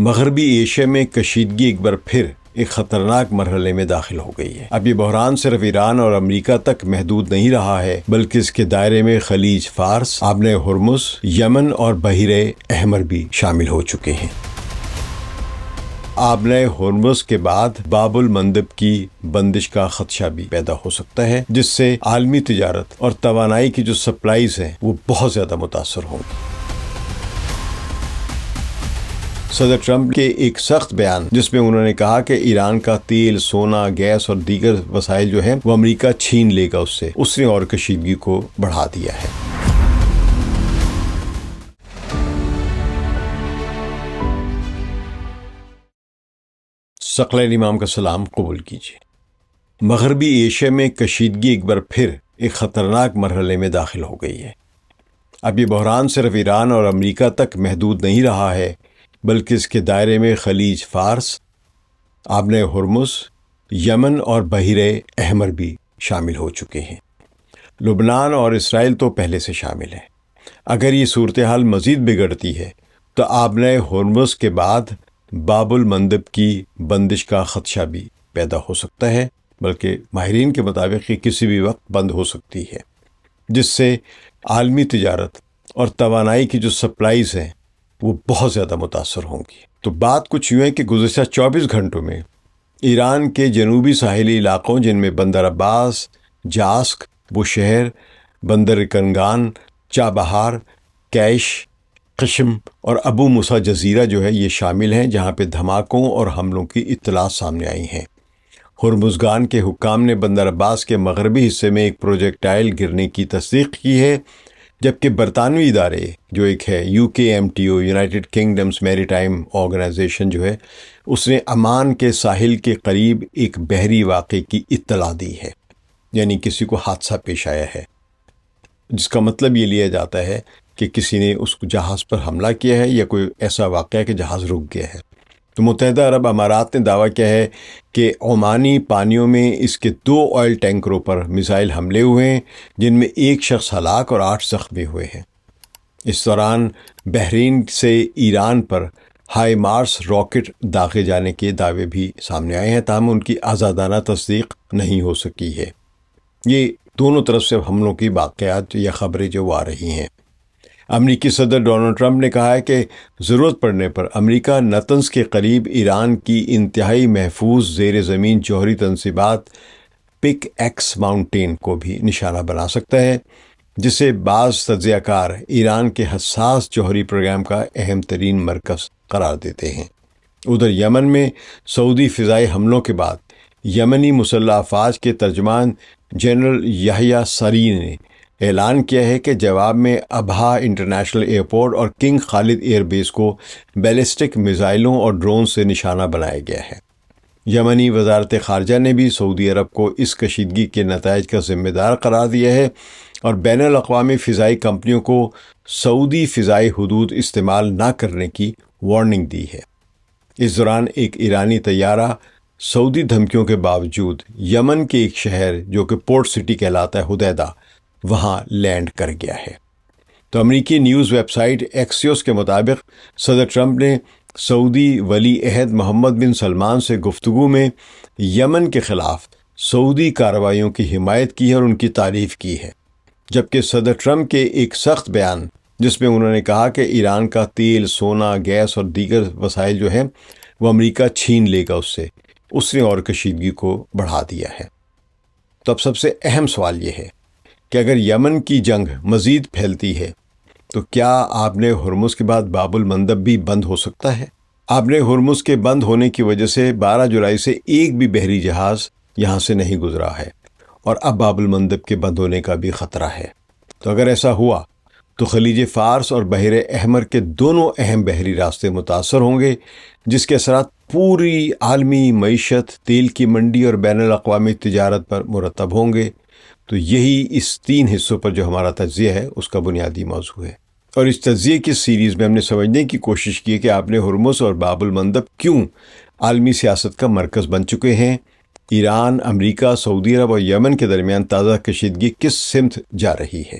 مغربی ایشیا میں کشیدگی ایک بار پھر ایک خطرناک مرحلے میں داخل ہو گئی ہے۔ اب یہ بحران صرف ایران اور امریکہ تک محدود نہیں رہا ہے، بلکہ اس کے دائرے میں خلیج فارس، آبنۂ ہرمز، یمن اور بحیرہ احمر بھی شامل ہو چکے ہیں۔ آبنۂ ہرمز کے بعد باب المندب کی بندش کا خدشہ بھی پیدا ہو سکتا ہے، جس سے عالمی تجارت اور توانائی کی جو سپلائیز ہیں وہ بہت زیادہ متاثر ہوں گی۔ صدر ٹرمپ کے ایک سخت بیان جس میں انہوں نے کہا کہ ایران کا تیل، سونا، گیس اور دیگر وسائل جو ہیں وہ امریکہ چھین لے گا اس نے اور کشیدگی کو بڑھا دیا ہے۔ ثقلین امام کا سلام قبول کیجیے۔ مغربی ایشیا میں کشیدگی ایک بار پھر ایک خطرناک مرحلے میں داخل ہو گئی ہے۔ اب یہ بحران صرف ایران اور امریکہ تک محدود نہیں رہا ہے، بلکہ اس کے دائرے میں خلیج فارس، آبنۂ ہرمز، یمن اور بحیرہ احمر بھی شامل ہو چکے ہیں۔ لبنان اور اسرائیل تو پہلے سے شامل ہیں۔ اگر یہ صورتحال مزید بگڑتی ہے تو آبنۂ ہرمز کے بعد باب المندب کی بندش کا خدشہ بھی پیدا ہو سکتا ہے، بلکہ ماہرین کے مطابق یہ کسی بھی وقت بند ہو سکتی ہے، جس سے عالمی تجارت اور توانائی کی جو سپلائیز ہیں وہ بہت زیادہ متاثر ہوں گی۔ تو بات کچھ یوں ہے کہ گزشتہ 24 گھنٹوں میں ایران کے جنوبی ساحلی علاقوں جن میں بندر عباس، جاسک، بوشہر، بندر کنگان، چابہار، کیش، قشم اور ابو موسیٰ جزیرہ جو ہے یہ شامل ہیں، جہاں پہ دھماکوں اور حملوں کی اطلاعات سامنے آئی ہیں۔ ہرمزگان کے حکام نے بندر عباس کے مغربی حصے میں ایک پروجیکٹائل گرنے کی تصدیق کی ہے، جبکہ برطانوی ادارے جو ایک ہے UKMTO، یونائٹڈ کنگڈمز میری ٹائم آرگنائزیشن جو ہے، اس نے عمان کے ساحل کے قریب ایک بحری واقعے کی اطلاع دی ہے، یعنی کسی کو حادثہ پیش آیا ہے، جس کا مطلب یہ لیا جاتا ہے کہ کسی نے اس جہاز پر حملہ کیا ہے یا کوئی ایسا واقعہ کہ جہاز رک گیا ہے۔ تو متحدہ عرب امارات نے دعویٰ کیا ہے کہ عمانی پانیوں میں اس کے 2 آئل ٹینکروں پر میزائل حملے ہوئے ہیں، جن میں 1 شخص ہلاک اور 8 زخمی ہوئے ہیں۔ اس دوران بحرین سے ایران پر ہائی مارس راکٹ داغے جانے کے دعوے بھی سامنے آئے ہیں، تاہم ان کی آزادانہ تصدیق نہیں ہو سکی ہے۔ یہ دونوں طرف سے حملوں کی واقعات یا خبریں جو آ رہی ہیں۔ امریکی صدر ڈونلڈ ٹرمپ نے کہا ہے کہ ضرورت پڑنے پر امریکہ نتنز کے قریب ایران کی انتہائی محفوظ زیر زمین جوہری تنصیبات پک ایکس ماؤنٹین کو بھی نشانہ بنا سکتا ہے، جسے بعض تجزیہ کار ایران کے حساس جوہری پروگرام کا اہم ترین مرکز قرار دیتے ہیں۔ ادھر یمن میں سعودی فضائی حملوں کے بعد یمنی مسلح افواج کے ترجمان جنرل یحییٰ سری نے اعلان کیا ہے کہ جواب میں ابہا انٹرنیشنل ایئرپورٹ اور کنگ خالد ایئر بیس کو بیلسٹک میزائلوں اور ڈرون سے نشانہ بنایا گیا ہے۔ یمنی وزارت خارجہ نے بھی سعودی عرب کو اس کشیدگی کے نتائج کا ذمہ دار قرار دیا ہے اور بین الاقوامی فضائی کمپنیوں کو سعودی فضائی حدود استعمال نہ کرنے کی وارننگ دی ہے۔ اس دوران ایک ایرانی طیارہ سعودی دھمکیوں کے باوجود یمن کے ایک شہر جو کہ پورٹ سٹی کہلاتا ہے حدیدہ وہاں لینڈ کر گیا ہے۔ تو امریکی نیوز ویب سائٹ ایکسیوس کے مطابق صدر ٹرمپ نے سعودی ولی عہد محمد بن سلمان سے گفتگو میں یمن کے خلاف سعودی کارروائیوں کی حمایت کی ہے اور ان کی تعریف کی ہے، جبکہ صدر ٹرمپ کے ایک سخت بیان جس میں انہوں نے کہا کہ ایران کا تیل، سونا، گیس اور دیگر وسائل جو ہیں وہ امریکہ چھین لے گا اس نے اور کشیدگی کو بڑھا دیا ہے۔ تو اب سب سے اہم سوال یہ ہے کہ اگر یمن کی جنگ مزید پھیلتی ہے تو کیا آبنۂ ہرمز کے بعد باب المندب بھی بند ہو سکتا ہے؟ آبنۂ ہرمز کے بند ہونے کی وجہ سے 12 جولائی سے ایک بھی بحری جہاز یہاں سے نہیں گزرا ہے اور اب باب المندب کے بند ہونے کا بھی خطرہ ہے۔ تو اگر ایسا ہوا تو خلیج فارس اور بحیرہ احمر کے دونوں اہم بحری راستے متاثر ہوں گے، جس کے اثرات پوری عالمی معیشت، تیل کی منڈی اور بین الاقوامی تجارت پر مرتب ہوں گے۔ تو یہی اس 3 حصوں پر جو ہمارا تجزیہ ہے اس کا بنیادی موضوع ہے، اور اس تجزیے کی سیریز میں ہم نے سمجھنے کی کوشش کی کہ آبنۂ ہرمز اور باب المندب کیوں عالمی سیاست کا مرکز بن چکے ہیں، ایران، امریکہ، سعودی عرب اور یمن کے درمیان تازہ کشیدگی کس سمت جا رہی ہے۔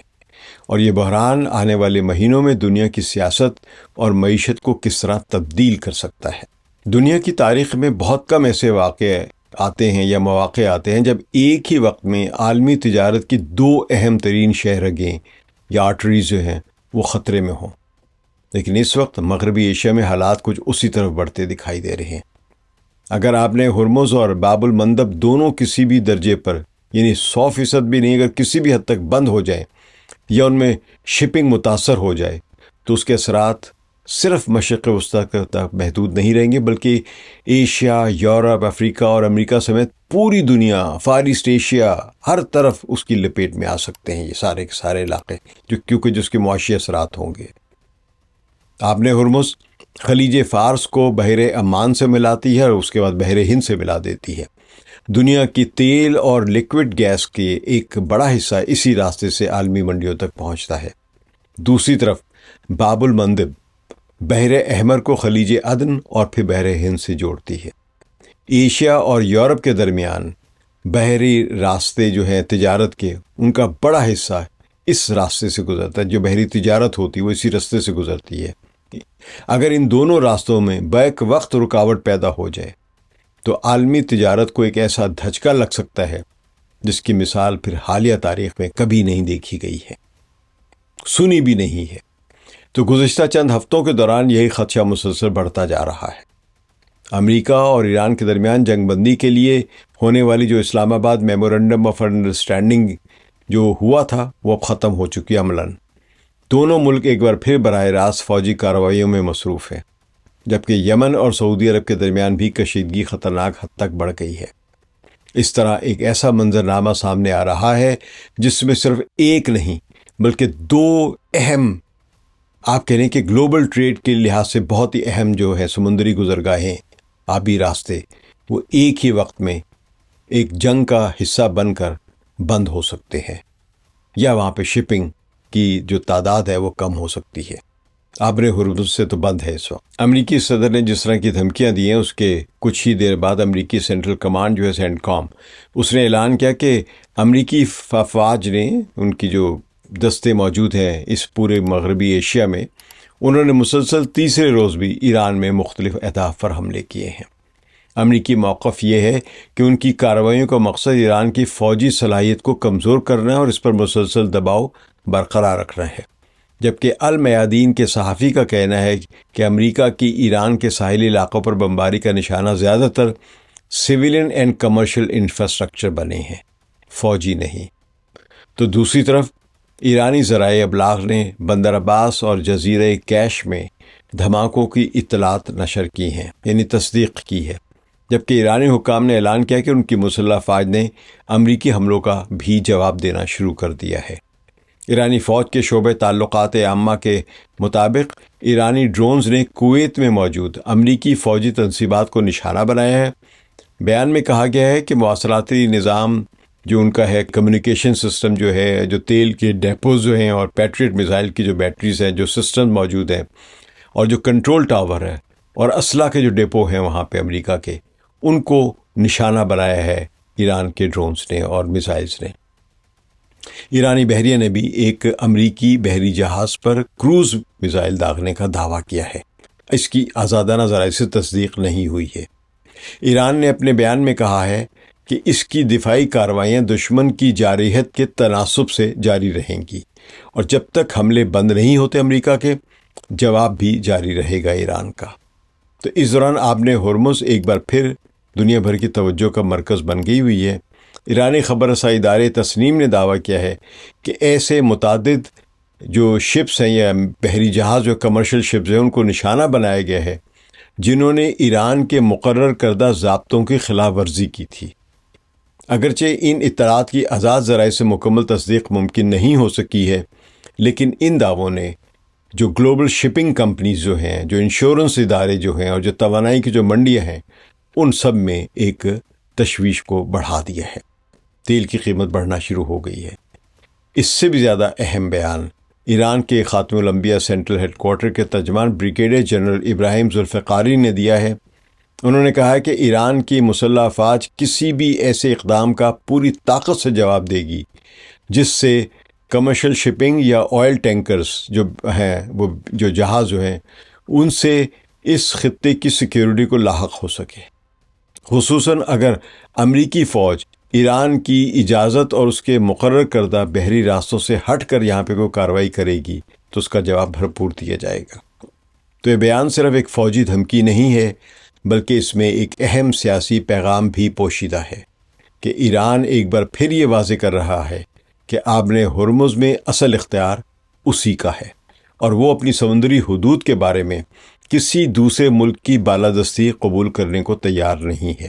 اور یہ بحران آنے والے مہینوں میں دنیا کی سیاست اور معیشت کو کس طرح تبدیل کر سکتا ہے۔ دنیا کی تاریخ میں بہت کم ایسے واقعے آتے ہیں یا مواقع آتے ہیں جب ایک ہی وقت میں عالمی تجارت کی دو اہم ترین شاہراہیں یا آرٹریز جو ہیں وہ خطرے میں ہوں، لیکن اس وقت مغربی ایشیا میں حالات کچھ اسی طرف بڑھتے دکھائی دے رہے ہیں۔ اگر آپ نے ہرمز اور باب المندب دونوں کسی بھی درجے پر، یعنی 100% بھی نہیں، اگر کسی بھی حد تک بند ہو جائیں یا ان میں شپنگ متاثر ہو جائے تو اس کے اثرات صرف مشرق وسطیٰ تک محدود نہیں رہیں گے، بلکہ ایشیا، یورپ، افریقہ اور امریکہ سمیت پوری دنیا، فار ایسٹ ایشیا، ہر طرف اس کی لپیٹ میں آ سکتے ہیں یہ سارے کے سارے علاقے، کیونکہ جس کے معاشی اثرات ہوں گے۔ آپ نے ہرمز خلیج فارس کو بحر عمان سے ملاتی ہے اور اس کے بعد بحر ہند سے ملا دیتی ہے۔ دنیا کی تیل اور لیکوڈ گیس کے ایک بڑا حصہ اسی راستے سے عالمی منڈیوں تک پہنچتا ہے۔ دوسری طرف باب المندب بحر احمر کو خلیج عدن اور پھر بحر ہند سے جوڑتی ہے۔ ایشیا اور یورپ کے درمیان بحری راستے جو ہیں تجارت کے، ان کا بڑا حصہ اس راستے سے گزرتا ہے۔ جو بحری تجارت ہوتی ہے وہ اسی راستے سے گزرتی ہے۔ اگر ان دونوں راستوں میں بیک وقت رکاوٹ پیدا ہو جائے تو عالمی تجارت کو ایک ایسا دھچکا لگ سکتا ہے جس کی مثال پھر حالیہ تاریخ میں کبھی نہیں دیکھی گئی ہے، سنی بھی نہیں ہے۔ تو گزشتہ چند ہفتوں کے دوران یہی خدشہ مسلسل بڑھتا جا رہا ہے۔ امریکہ اور ایران کے درمیان جنگ بندی کے لیے ہونے والی جو اسلام آباد میمورنڈم آف انڈرسٹینڈنگ جو ہوا تھا وہ اب ختم ہو چکی ہے عملاً۔ دونوں ملک ایک بار پھر براہ راست فوجی کارروائیوں میں مصروف ہیں، جبکہ یمن اور سعودی عرب کے درمیان بھی کشیدگی خطرناک حد تک بڑھ گئی ہے۔ اس طرح ایک ایسا منظرنامہ سامنے آ رہا ہے جس میں صرف ایک نہیں بلکہ دو اہم، آپ کہہ لیں کہ گلوبل ٹریڈ کے لحاظ سے بہت ہی اہم جو ہے سمندری گزرگاہیں، آبی راستے، وہ ایک ہی وقت میں ایک جنگ کا حصہ بن کر بند ہو سکتے ہیں، یا وہاں پہ شپنگ کی جو تعداد ہے وہ کم ہو سکتی ہے۔ آبر ہرمز سے تو بند ہے اس وقت۔ امریکی صدر نے جس طرح کی دھمکیاں دی ہیں اس کے کچھ ہی دیر بعد امریکی سینٹرل کمانڈ جو ہے سینٹ کام، اس نے اعلان کیا کہ امریکی افواج نے، ان کی جو دستے موجود ہیں اس پورے مغربی ایشیا میں، انہوں نے مسلسل تیسرے روز بھی ایران میں مختلف اہداف پر حملے کیے ہیں۔ امریکی موقف یہ ہے کہ ان کی کارروائیوں کا مقصد ایران کی فوجی صلاحیت کو کمزور کرنا ہے اور اس پر مسلسل دباؤ برقرار رکھنا ہے، جبکہ المیادین کے صحافی کا کہنا ہے کہ امریکہ کی ایران کے ساحلی علاقوں پر بمباری کا نشانہ زیادہ تر سویلین اینڈ کمرشل انفراسٹرکچر بنے ہیں، فوجی نہیں۔ تو دوسری طرف ایرانی ذرائع ابلاغ نے بندر عباس اور جزیرہ کیش میں دھماکوں کی اطلاعات نشر کی ہیں، یعنی تصدیق کی ہے، جبکہ ایرانی حکام نے اعلان کیا کہ ان کی مسلح افواج نے امریکی حملوں کا بھی جواب دینا شروع کر دیا ہے۔ ایرانی فوج کے شعبہ تعلقات عامہ کے مطابق ایرانی ڈرونز نے کویت میں موجود امریکی فوجی تنصیبات کو نشانہ بنایا ہے۔ بیان میں کہا گیا ہے کہ مواصلاتی نظام جو ان کا ہے، کمیونیکیشن سسٹم جو ہے، جو تیل کے ڈیپوز جو ہیں اور پیٹریٹ میزائل کی جو بیٹریز ہیں، جو سسٹم موجود ہیں، اور جو کنٹرول ٹاور ہے اور اسلحہ کے جو ڈیپو ہیں وہاں پہ امریکہ کے، ان کو نشانہ بنایا ہے ایران کے ڈرونز نے اور میزائلز نے۔ ایرانی بحریہ نے بھی ایک امریکی بحری جہاز پر کروز میزائل داغنے کا دعویٰ کیا ہے۔ اس کی آزادانہ ذرائع سے تصدیق نہیں ہوئی ہے۔ ایران نے اپنے بیان میں کہا ہے کہ اس کی دفاعی کارروائیاں دشمن کی جارحیت کے تناسب سے جاری رہیں گی، اور جب تک حملے بند نہیں ہوتے امریکہ کے، جواب بھی جاری رہے گا ایران کا۔ تو اس دوران آبِ ہرمز ایک بار پھر دنیا بھر کی توجہ کا مرکز بن گئی ہوئی ہے۔ ایرانی خبر رسائی ادارے تسنیم نے دعویٰ کیا ہے کہ ایسے متعدد جو شپس ہیں یا بحری جہاز جو کمرشل شپس ہیں، ان کو نشانہ بنایا گیا ہے جنہوں نے ایران کے مقرر کردہ ضابطوں کی خلاف ورزی کی تھی۔ اگرچہ ان اطلاعات کی آزاد ذرائع سے مکمل تصدیق ممکن نہیں ہو سکی ہے، لیکن ان دعووں نے جو گلوبل شپنگ کمپنیز جو ہیں، جو انشورنس ادارے جو ہیں، اور جو توانائی کی جو منڈیاں ہیں، ان سب میں ایک تشویش کو بڑھا دیا ہے۔ تیل کی قیمت بڑھنا شروع ہو گئی ہے۔ اس سے بھی زیادہ اہم بیان ایران کے خاتم الانبیاء سینٹرل ہیڈ کوارٹر کے ترجمان بریگیڈیئر جنرل ابراہیم ذوالفقاری نے دیا ہے۔ انہوں نے کہا ہے کہ ایران کی مسلح افواج کسی بھی ایسے اقدام کا پوری طاقت سے جواب دے گی جس سے کمرشل شپنگ یا آئل ٹینکرز جو ہیں، وہ جو جہاز جو ہیں، ان سے اس خطے کی سیکیورٹی کو لاحق ہو سکے، خصوصاً اگر امریکی فوج ایران کی اجازت اور اس کے مقرر کردہ بحری راستوں سے ہٹ کر یہاں پہ کوئی کارروائی کرے گی تو اس کا جواب بھرپور دیا جائے گا۔ تو یہ بیان صرف ایک فوجی دھمکی نہیں ہے، بلکہ اس میں ایک اہم سیاسی پیغام بھی پوشیدہ ہے کہ ایران ایک بار پھر یہ واضح کر رہا ہے کہ آبِ ہرمز میں اصل اختیار اسی کا ہے، اور وہ اپنی سمندری حدود کے بارے میں کسی دوسرے ملک کی بالادستی قبول کرنے کو تیار نہیں ہے۔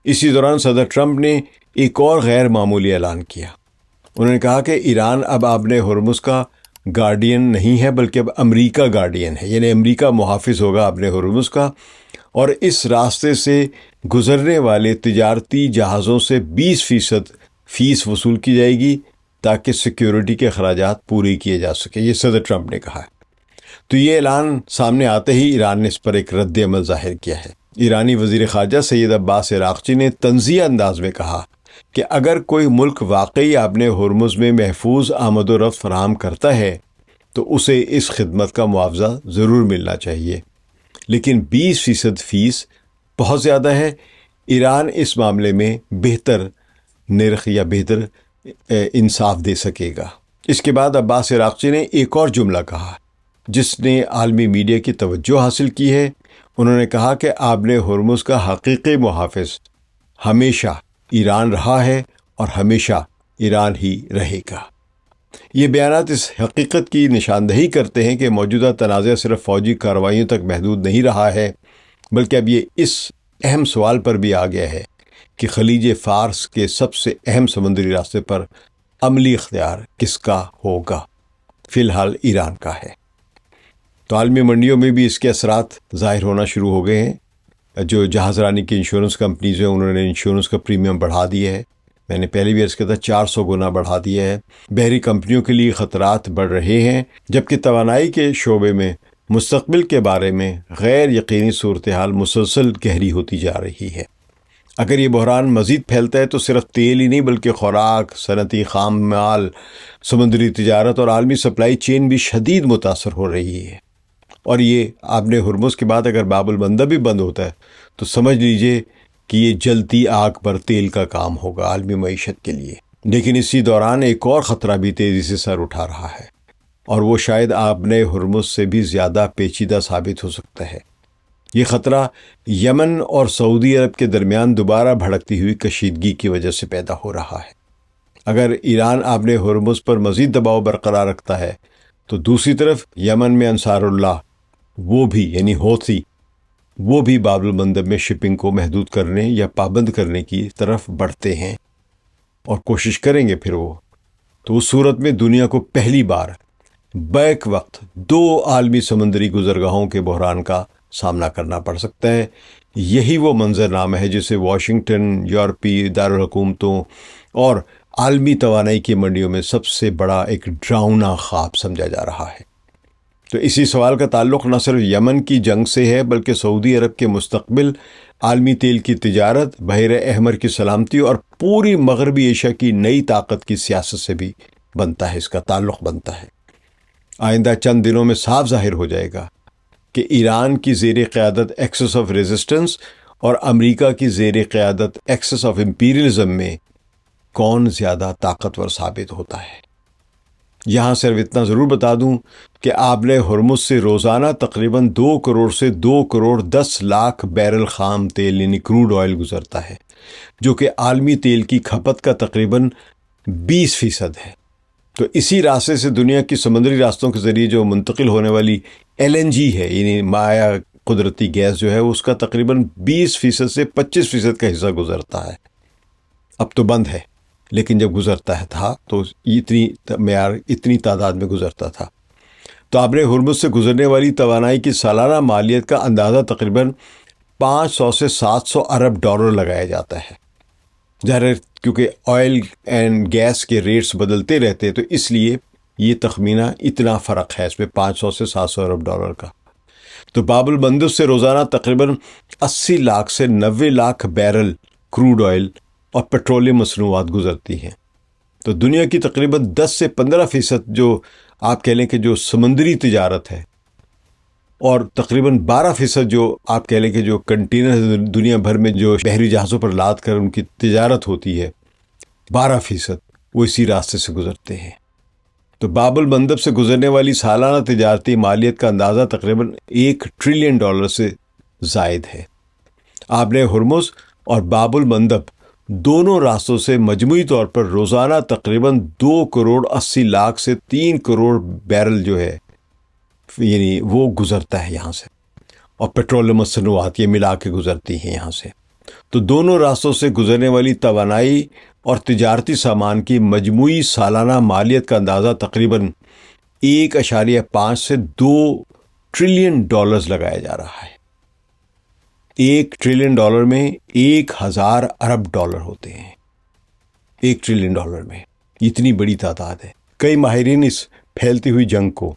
اسی دوران صدر ٹرمپ نے ایک اور غیر معمولی اعلان کیا۔ انہوں نے کہا کہ ایران اب آبِ ہرمز کا گارڈین نہیں ہے، بلکہ اب امریکہ گارڈین ہے، یعنی امریکہ محافظ ہوگا آبِ ہرمز کا، اور اس راستے سے گزرنے والے تجارتی جہازوں سے 20% فیس وصول کی جائے گی تاکہ سیکیورٹی کے اخراجات پورے کیے جا سکے، یہ صدر ٹرمپ نے کہا ہے۔ تو یہ اعلان سامنے آتے ہی ایران نے اس پر ایک رد عمل ظاہر کیا ہے۔ ایرانی وزیر خارجہ سید عباس عراقچی نے طنزیہ انداز میں کہا کہ اگر کوئی ملک واقعی آبِ ہرمز میں محفوظ آمد و رفت فراہم کرتا ہے تو اسے اس خدمت کا معاوضہ ضرور ملنا چاہیے، لیکن 20% فیس بہت زیادہ ہے۔ ایران اس معاملے میں بہتر نرخ یا بہتر انصاف دے سکے گا۔ اس کے بعد عباس عراقچی نے ایک اور جملہ کہا جس نے عالمی میڈیا کی توجہ حاصل کی ہے۔ انہوں نے کہا کہ آبِ ہرمز کا حقیقی محافظ ہمیشہ ایران رہا ہے اور ہمیشہ ایران ہی رہے گا۔ یہ بیانات اس حقیقت کی نشاندہی کرتے ہیں کہ موجودہ تنازع صرف فوجی کارروائیوں تک محدود نہیں رہا ہے، بلکہ اب یہ اس اہم سوال پر بھی آ گیا ہے کہ خلیج فارس کے سب سے اہم سمندری راستے پر عملی اختیار کس کا ہوگا؟ فی الحال ایران کا ہے۔ تو عالمی منڈیوں میں بھی اس کے اثرات ظاہر ہونا شروع ہو گئے ہیں۔ جو جہاز رانی کی انشورنس کمپنیز ہیں، انہوں نے انشورنس کا پریمیم بڑھا دیا ہے، میں نے پہلے بھی عرض کیا تھا 400 گنا بڑھا دیا ہے۔ بحری کمپنیوں کے لیے خطرات بڑھ رہے ہیں، جبکہ توانائی کے شعبے میں مستقبل کے بارے میں غیر یقینی صورتحال مسلسل گہری ہوتی جا رہی ہے۔ اگر یہ بحران مزید پھیلتا ہے تو صرف تیل ہی نہیں بلکہ خوراک، صنعتی خام مال، سمندری تجارت اور عالمی سپلائی چین بھی شدید متاثر ہو رہی ہے۔ اور یہ آبِ ہرمز کے بعد اگر باب المندب بھی بند ہوتا ہے تو سمجھ لیجئے کہ یہ جلتی آگ پر تیل کا کام ہوگا عالمی معیشت کے لیے۔ لیکن اسی دوران ایک اور خطرہ بھی تیزی سے سر اٹھا رہا ہے، اور وہ شاید آبِ ہرمز سے بھی زیادہ پیچیدہ ثابت ہو سکتا ہے۔ یہ خطرہ یمن اور سعودی عرب کے درمیان دوبارہ بھڑکتی ہوئی کشیدگی کی وجہ سے پیدا ہو رہا ہے۔ اگر ایران آبِ ہرمز پر مزید دباؤ برقرار رکھتا ہے تو دوسری طرف یمن میں انصار اللہ وہ بھی یعنی حوثی وہ بھی باب المندب میں شپنگ کو محدود کرنے یا پابند کرنے کی طرف بڑھتے ہیں اور کوشش کریں گے پھر وہ، تو اس صورت میں دنیا کو پہلی بار بیک وقت 2 عالمی سمندری گزرگاہوں کے بحران کا سامنا کرنا پڑ سکتا ہے۔ یہی وہ منظرنامہ ہے جسے واشنگٹن، یورپی دارالحکومتوں اور عالمی توانائی کی منڈیوں میں سب سے بڑا ایک ڈراؤنا خواب سمجھا جا رہا ہے۔ تو اسی سوال کا تعلق نہ صرف یمن کی جنگ سے ہے بلکہ سعودی عرب کے مستقبل، عالمی تیل کی تجارت، بحیرہ احمر کی سلامتی اور پوری مغربی ایشیا کی نئی طاقت کی سیاست سے بھی بنتا ہے، اس کا تعلق بنتا ہے۔ آئندہ چند دنوں میں صاف ظاہر ہو جائے گا کہ ایران کی زیر قیادت ایکسس آف ریزسٹنس اور امریکہ کی زیر قیادت ایکسس آف امپیریلزم میں کون زیادہ طاقتور ثابت ہوتا ہے۔ یہاں صرف اتنا ضرور بتا دوں کہ آبِ ہرمز سے روزانہ تقریباً 2 کروڑ سے 2 کروڑ 10 لاکھ بیرل خام تیل یعنی کروڈ آئل گزرتا ہے، جو کہ عالمی تیل کی کھپت کا تقریباً 20% ہے۔ تو اسی راستے سے دنیا کی سمندری راستوں کے ذریعے جو منتقل ہونے والی LNG ہے یعنی مائع قدرتی گیس جو ہے اس کا تقریباً 20% سے 25% کا حصہ گزرتا ہے۔ اب تو بند ہے، لیکن جب گزرتا تھا تو اتنی تعداد میں گزرتا تھا۔ تو آبِ ہرمز سے گزرنے والی توانائی کی سالانہ مالیت کا اندازہ تقریباً 500 سے 700 ارب ڈالر لگایا جاتا ہے۔ ظاہر کیونکہ آئل اینڈ گیس کے ریٹس بدلتے رہتے تو اس لیے یہ تخمینہ اتنا فرق ہے اس میں 500 سے 700 ارب ڈالر کا۔ تو باب المندب سے روزانہ تقریباً 80 لاکھ سے 90 لاکھ بیرل کروڈ آئل اور پیٹرولیم مصنوعات گزرتی ہیں۔ تو دنیا کی تقریباً 10 سے 15% جو آپ کہہ لیں کہ جو سمندری تجارت ہے، اور تقریباً 12% جو آپ کہہ لیں کہ جو کنٹینر دنیا بھر میں جو بحری جہازوں پر لاد کر ان کی تجارت ہوتی ہے، 12% وہ اسی راستے سے گزرتے ہیں۔ تو باب المندب سے گزرنے والی سالانہ تجارتی مالیت کا اندازہ تقریباً $1 ٹریلین سے زائد ہے۔ آبِ ہرمز اور باب المندب دونوں راستوں سے مجموعی طور پر روزانہ تقریباً 2.80 کروڑ سے 3 کروڑ بیرل جو ہے یعنی وہ گزرتا ہے یہاں سے، اور پیٹرولیم مصنوعات یہ ملا کے گزرتی ہیں یہاں سے۔ تو دونوں راستوں سے گزرنے والی توانائی اور تجارتی سامان کی مجموعی سالانہ مالیت کا اندازہ تقریباً 1.5 سے 2 ٹریلین ڈالرز لگایا جا رہا ہے۔ 1 ٹریلین ڈالر میں 1000 ارب ڈالر ہوتے ہیں۔ 1 ٹریلین ڈالر میں اتنی بڑی تعداد ہے۔ کئی ماہرین اس پھیلتی ہوئی جنگ کو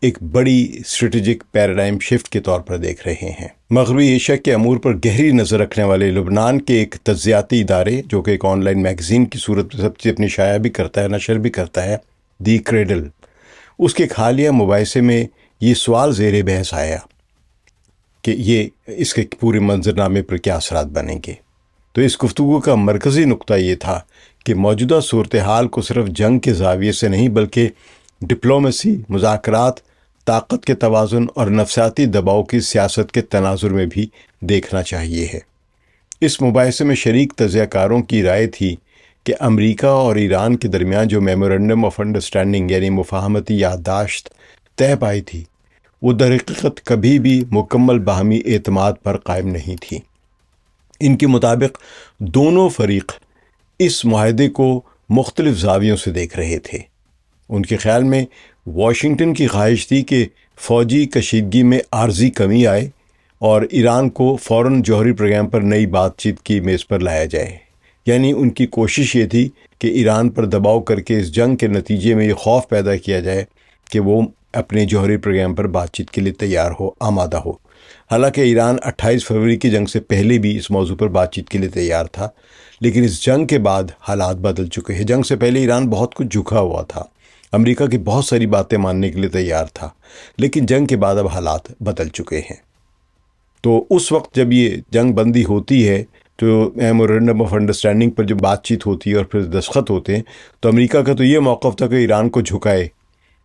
ایک بڑی اسٹریٹجک پیراڈائم شفٹ کے طور پر دیکھ رہے ہیں۔ مغربی ایشیا کے امور پر گہری نظر رکھنے والے لبنان کے ایک تجزیاتی ادارے، جو کہ ایک آن لائن میگزین کی صورت میں سب سے اپنی شائع بھی کرتا ہے، نشر بھی کرتا ہے، دی کریڈل، اس کے ایک حالیہ مباحثے میں یہ سوال زیر بحث آیا کہ یہ اس کے پورے منظرنامے پر کیا اثرات بنیں گے۔ تو اس گفتگو کا مرکزی نقطہ یہ تھا کہ موجودہ صورتحال کو صرف جنگ کے زاویے سے نہیں بلکہ ڈپلومیسی، مذاکرات، طاقت کے توازن اور نفسیاتی دباؤ کی سیاست کے تناظر میں بھی دیکھنا چاہیے ہے۔ اس مباحثے میں شریک تجزیہ کاروں کی رائے تھی کہ امریکہ اور ایران کے درمیان جو میمورنڈم آف انڈرسٹینڈنگ یعنی مفاہمتی یادداشت طے پائی تھی، وہ در حقیقت کبھی بھی مکمل باہمی اعتماد پر قائم نہیں تھی۔ ان کے مطابق دونوں فریق اس معاہدے کو مختلف زاویوں سے دیکھ رہے تھے۔ ان کے خیال میں واشنگٹن کی خواہش تھی کہ فوجی کشیدگی میں عارضی کمی آئے اور ایران کو فوراً جوہری پروگرام پر نئی بات چیت کی میز پر لایا جائے۔ یعنی ان کی کوشش یہ تھی کہ ایران پر دباؤ کر کے اس جنگ کے نتیجے میں یہ خوف پیدا کیا جائے کہ وہ اپنے جوہری پروگرام پر بات چیت کے لیے تیار ہو، آمادہ ہو۔ حالانکہ ایران 28 فروری کی جنگ سے پہلے بھی اس موضوع پر بات چیت کے لیے تیار تھا، لیکن اس جنگ کے بعد حالات بدل چکے ہیں۔ جنگ سے پہلے ایران بہت کچھ جھکا ہوا تھا، امریکہ کی بہت ساری باتیں ماننے کے لیے تیار تھا، لیکن جنگ کے بعد اب حالات بدل چکے ہیں۔ تو اس وقت جب یہ جنگ بندی ہوتی ہے تو میمورنڈم آف انڈرسٹینڈنگ پر جو بات چیت ہوتی ہے اور پھر دستخط ہوتے ہیں، تو امریکہ کا تو یہ موقف تھا کہ ایران کو جھکائے،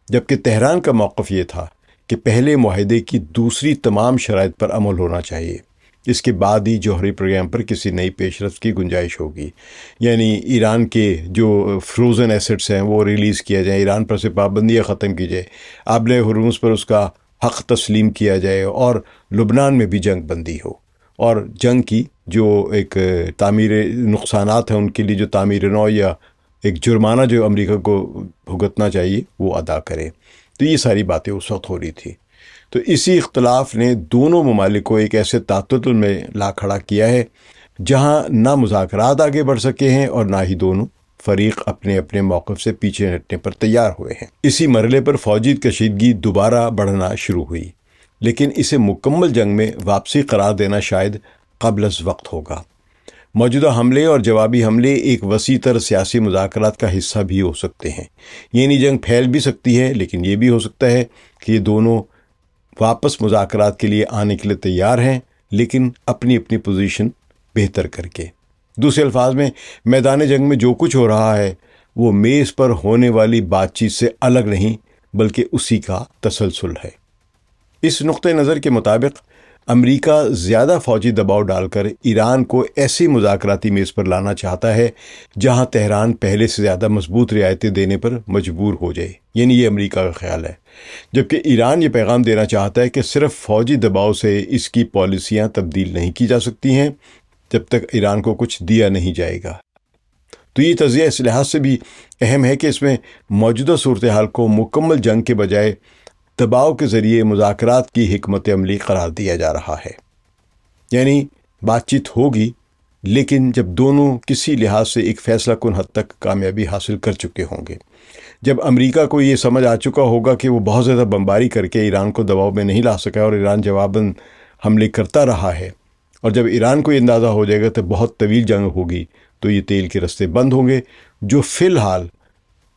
جبکہ تہران کا موقف یہ تھا کہ پہلے معاہدے کی دوسری تمام شرائط پر عمل ہونا چاہیے، اس کے بعد ہی جوہری پروگرام پر کسی نئی پیش رفت کی گنجائش ہوگی۔ یعنی ایران کے جو فروزن ایسٹس ہیں وہ ریلیز کیا جائیں، ایران پر سے پابندیاں ختم کی جائے، آبِ ہرمز پر اس کا حق تسلیم کیا جائے، اور لبنان میں بھی جنگ بندی ہو، اور جنگ کی جو ایک تعمیر نقصانات ہیں ان کے لیے جو تعمیر نو یا ایک جرمانہ جو امریکہ کو بھگتنا چاہیے وہ ادا کرے۔ تو یہ ساری باتیں اس وقت ہو رہی تھی۔ تو اسی اختلاف نے دونوں ممالک کو ایک ایسے تعطل میں لا کھڑا کیا ہے جہاں نہ مذاکرات آگے بڑھ سکے ہیں اور نہ ہی دونوں فریق اپنے اپنے موقف سے پیچھے ہٹنے پر تیار ہوئے ہیں۔ اسی مرحلے پر فوجی کشیدگی دوبارہ بڑھنا شروع ہوئی، لیکن اسے مکمل جنگ میں واپسی قرار دینا شاید قبل از وقت ہوگا۔ موجودہ حملے اور جوابی حملے ایک وسیع تر سیاسی مذاکرات کا حصہ بھی ہو سکتے ہیں۔ یعنی جنگ پھیل بھی سکتی ہے، لیکن یہ بھی ہو سکتا ہے کہ یہ دونوں واپس مذاکرات کے لیے آنے کے لیے تیار ہیں، لیکن اپنی اپنی پوزیشن بہتر کر کے۔ دوسرے الفاظ میں میدان جنگ میں جو کچھ ہو رہا ہے وہ میز پر ہونے والی بات چیت سے الگ نہیں بلکہ اسی کا تسلسل ہے۔ اس نقطہ نظر کے مطابق امریکہ زیادہ فوجی دباؤ ڈال کر ایران کو ایسی مذاکراتی میز پر لانا چاہتا ہے جہاں تہران پہلے سے زیادہ مضبوط رعایتیں دینے پر مجبور ہو جائے، یعنی یہ امریکہ کا خیال ہے، جبکہ ایران یہ پیغام دینا چاہتا ہے کہ صرف فوجی دباؤ سے اس کی پالیسیاں تبدیل نہیں کی جا سکتی ہیں جب تک ایران کو کچھ دیا نہیں جائے گا۔ تو یہ تجزیہ اس لحاظ سے بھی اہم ہے کہ اس میں موجودہ صورتحال کو مکمل جنگ کے بجائے دباؤ کے ذریعے مذاکرات کی حکمت عملی قرار دیا جا رہا ہے۔ یعنی بات چیت ہوگی، لیکن جب دونوں کسی لحاظ سے ایک فیصلہ کن حد تک کامیابی حاصل کر چکے ہوں گے، جب امریکہ کو یہ سمجھ آ چکا ہوگا کہ وہ بہت زیادہ بمباری کر کے ایران کو دباؤ میں نہیں لا سکا اور ایران جواباً حملے کرتا رہا ہے، اور جب ایران کو یہ اندازہ ہو جائے گا تو بہت طویل جنگ ہوگی، تو یہ تیل کے رستے بند ہوں گے، جو فی الحال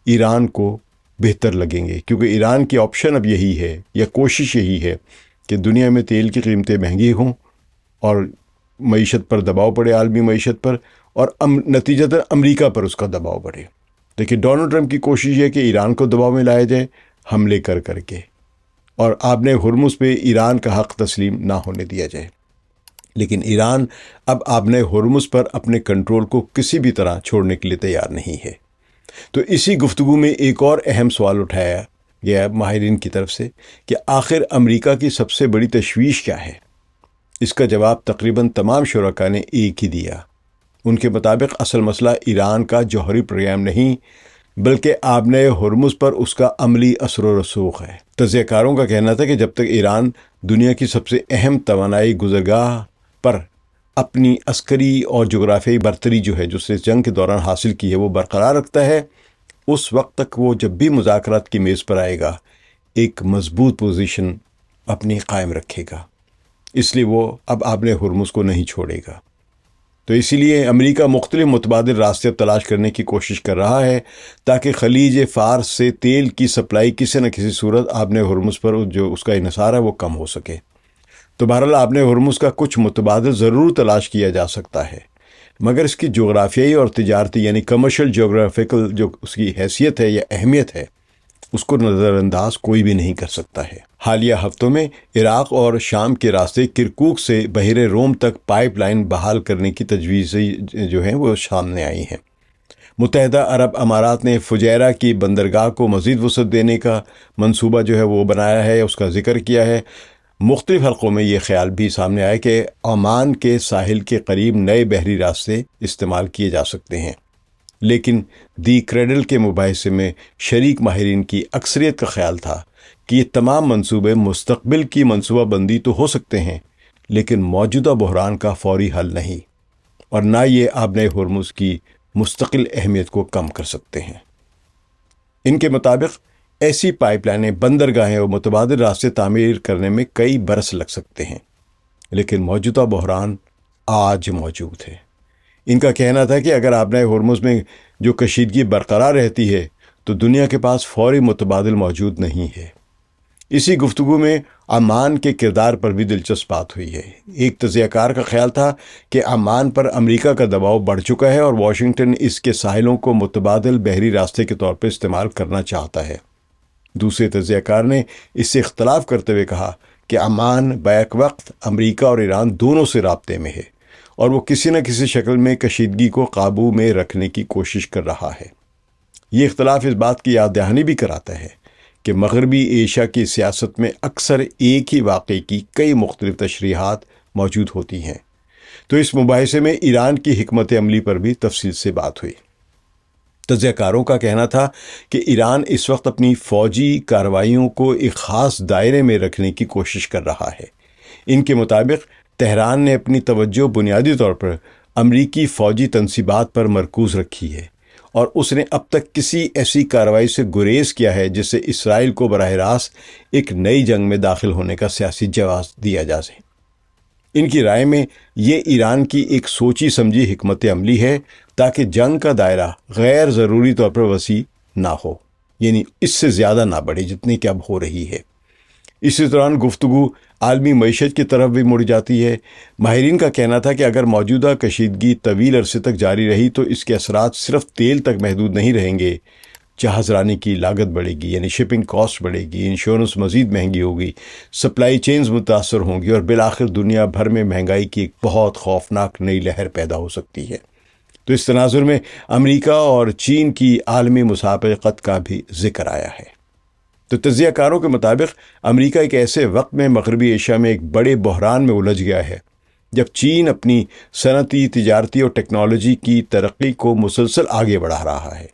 ایران کو بہتر لگیں گے، کیونکہ ایران کی آپشن اب یہی ہے یا کوشش یہی ہے کہ دنیا میں تیل کی قیمتیں مہنگی ہوں اور معیشت پر دباؤ پڑے، عالمی معیشت پر، اور نتیجتاً امریکہ پر اس کا دباؤ بڑھے۔ لیکن ڈونلڈ ٹرمپ کی کوشش ہے کہ ایران کو دباؤ میں لایا جائے حملے کر کے، اور آبِ ہرمز پہ ایران کا حق تسلیم نہ ہونے دیا جائے۔ لیکن ایران اب آبِ ہرمز پر اپنے کنٹرول کو کسی بھی طرح چھوڑنے کے لیے تیار نہیں ہے۔ تو اسی گفتگو میں ایک اور اہم سوال اٹھایا گیا ماہرین کی طرف سے کہ آخر امریکہ کی سب سے بڑی تشویش کیا ہے؟ اس کا جواب تقریباً تمام شرکاء نے ایک ہی دیا۔ ان کے مطابق اصل مسئلہ ایران کا جوہری پروگرام نہیں، بلکہ آبِ ہرمز پر اس کا عملی اثر و رسوخ ہے۔ تجزیہ کاروں کا کہنا تھا کہ جب تک ایران دنیا کی سب سے اہم توانائی گزرگاہ پر اپنی عسکری اور جغرافیائی برتری جو ہے جو اس نے جنگ کے دوران حاصل کی ہے وہ برقرار رکھتا ہے، اس وقت تک وہ جب بھی مذاکرات کی میز پر آئے گا ایک مضبوط پوزیشن اپنی قائم رکھے گا، اس لیے وہ اب آبِ ہرمز کو نہیں چھوڑے گا۔ تو اسی لیے امریکہ مختلف متبادل راستے تلاش کرنے کی کوشش کر رہا ہے تاکہ خلیج فارس سے تیل کی سپلائی کسی نہ کسی صورت آبِ ہرمز پر جو اس کا انحصار ہے وہ کم ہو سکے۔ تو بہرحال آبِ ہرمز کا کچھ متبادل ضرور تلاش کیا جا سکتا ہے، مگر اس کی جغرافیائی اور تجارتی یعنی کمرشل جغرافیکل جو اس کی حیثیت ہے یا اہمیت ہے اس کو نظر انداز کوئی بھی نہیں کر سکتا ہے۔ حالیہ ہفتوں میں عراق اور شام کے راستے کرکوک سے بحیرہ روم تک پائپ لائن بحال کرنے کی تجویزیں جو ہیں وہ سامنے آئی ہیں۔ متحدہ عرب امارات نے فجیرہ کی بندرگاہ کو مزید وسعت دینے کا منصوبہ جو ہے وہ بنایا ہے، اس کا ذکر کیا ہے۔ مختلف حلقوں میں یہ خیال بھی سامنے آیا کہ عمان کے ساحل کے قریب نئے بحری راستے استعمال کیے جا سکتے ہیں، لیکن دی کریڈل کے مباحثے میں شریک ماہرین کی اکثریت کا خیال تھا کہ یہ تمام منصوبے مستقبل کی منصوبہ بندی تو ہو سکتے ہیں لیکن موجودہ بحران کا فوری حل نہیں، اور نہ یہ آبِ ہرمز کی مستقل اہمیت کو کم کر سکتے ہیں۔ ان کے مطابق ایسی پائپ لائنیں، بندرگاہیں اور متبادل راستے تعمیر کرنے میں کئی برس لگ سکتے ہیں، لیکن موجودہ بحران آج موجود ہے۔ ان کا کہنا تھا کہ اگر آبِ ہرمز میں جو کشیدگی برقرار رہتی ہے تو دنیا کے پاس فوری متبادل موجود نہیں ہے۔ اسی گفتگو میں عمان کے کردار پر بھی دلچسپ بات ہوئی ہے۔ ایک تجزیہ کار کا خیال تھا کہ عمان پر امریکہ کا دباؤ بڑھ چکا ہے اور واشنگٹن اس کے ساحلوں کو متبادل بحری راستے کے طور پر استعمال کرنا چاہتا ہے۔ دوسرے تجزیہ کار نے اس سے اختلاف کرتے ہوئے کہا کہ عمان بیک وقت امریکہ اور ایران دونوں سے رابطے میں ہے اور وہ کسی نہ کسی شکل میں کشیدگی کو قابو میں رکھنے کی کوشش کر رہا ہے۔ یہ اختلاف اس بات کی یاد دہانی بھی کراتا ہے کہ مغربی ایشیا کی سیاست میں اکثر ایک ہی واقعے کی کئی مختلف تشریحات موجود ہوتی ہیں۔ تو اس مباحثے میں ایران کی حکمت عملی پر بھی تفصیل سے بات ہوئی۔ تجزیہ کاروں کا کہنا تھا کہ ایران اس وقت اپنی فوجی کارروائیوں کو ایک خاص دائرے میں رکھنے کی کوشش کر رہا ہے۔ ان کے مطابق تہران نے اپنی توجہ بنیادی طور پر امریکی فوجی تنصیبات پر مرکوز رکھی ہے، اور اس نے اب تک کسی ایسی کارروائی سے گریز کیا ہے جس سے اسرائیل کو براہ راست ایک نئی جنگ میں داخل ہونے کا سیاسی جواز دیا جا سکے۔ ان کی رائے میں یہ ایران کی ایک سوچی سمجھی حکمت عملی ہے تاکہ جنگ کا دائرہ غیر ضروری طور پر وسیع نہ ہو، یعنی اس سے زیادہ نہ بڑھے جتنی کہ اب ہو رہی ہے۔ اسی دوران گفتگو عالمی معیشت کی طرف بھی مڑ جاتی ہے۔ ماہرین کا کہنا تھا کہ اگر موجودہ کشیدگی طویل عرصے تک جاری رہی تو اس کے اثرات صرف تیل تک محدود نہیں رہیں گے، جہاز رانی کی لاگت بڑھے گی، یعنی شپنگ کاسٹ بڑھے گی، انشورنس مزید مہنگی ہوگی، سپلائی چینز متاثر ہوں گی، اور بالآخر دنیا بھر میں مہنگائی کی ایک بہت خوفناک نئی لہر پیدا ہو سکتی ہے۔ تو اس تناظر میں امریکہ اور چین کی عالمی مسابقت کا بھی ذکر آیا ہے۔ تو تجزیہ کاروں کے مطابق امریکہ ایک ایسے وقت میں مغربی ایشیا میں ایک بڑے بحران میں الجھ گیا ہے جب چین اپنی صنعتی، تجارتی اور ٹیکنالوجی کی ترقی کو مسلسل آگے بڑھا رہا ہے۔